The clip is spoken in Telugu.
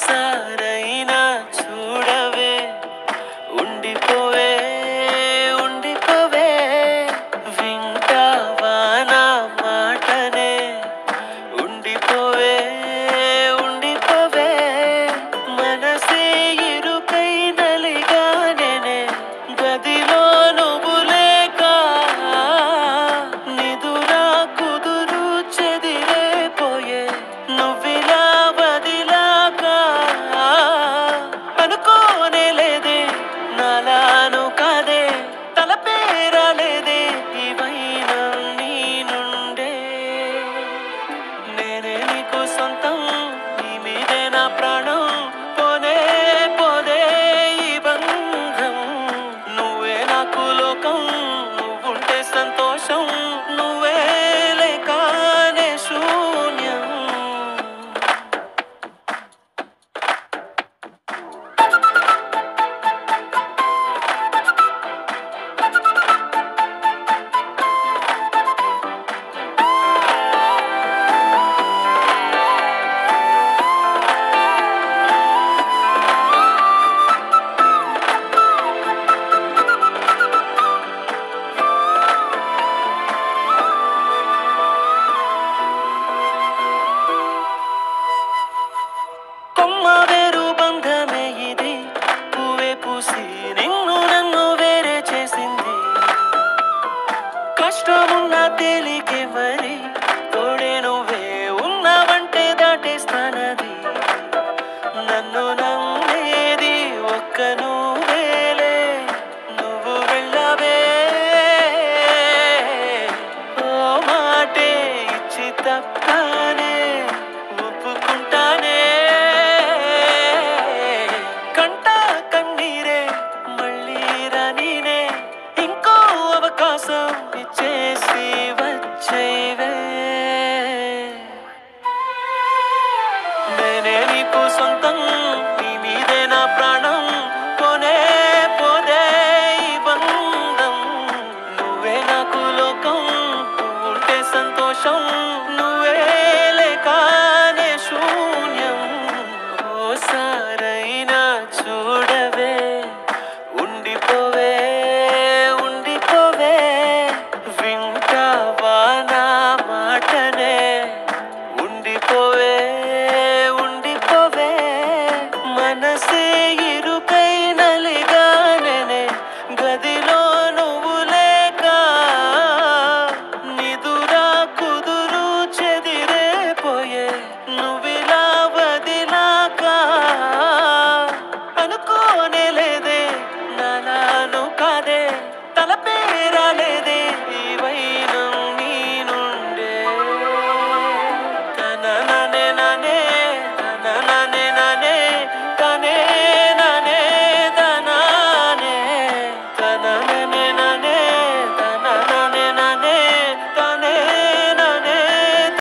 ఒక్కసారైనా చూడవే, ఉండిపోవే ఉండిపోవే, వింటావా నా మాటనే, ఉండిపోవే ఉండిపోవే, మనసే ఇరుకై నలిగానే, గదిలో నువ్వు లేక నిదురా కుదురు చెదిరేపోయే, నువ్విలా వదిలాక అనుకోనే లేదే, నాలాను కాదే, తలపేరాలేదే, ఇవైనా నీ నుండే. నేనే నీకు సొంతం, నీ మీదే నా ప్రాణం, పోనే పోదే ఈ బంధం, నువ్వే నాకు లోకం, నువ్వుంటే సంతోషం, నువ్వే లేకానే శూన్యం. కొమ్మ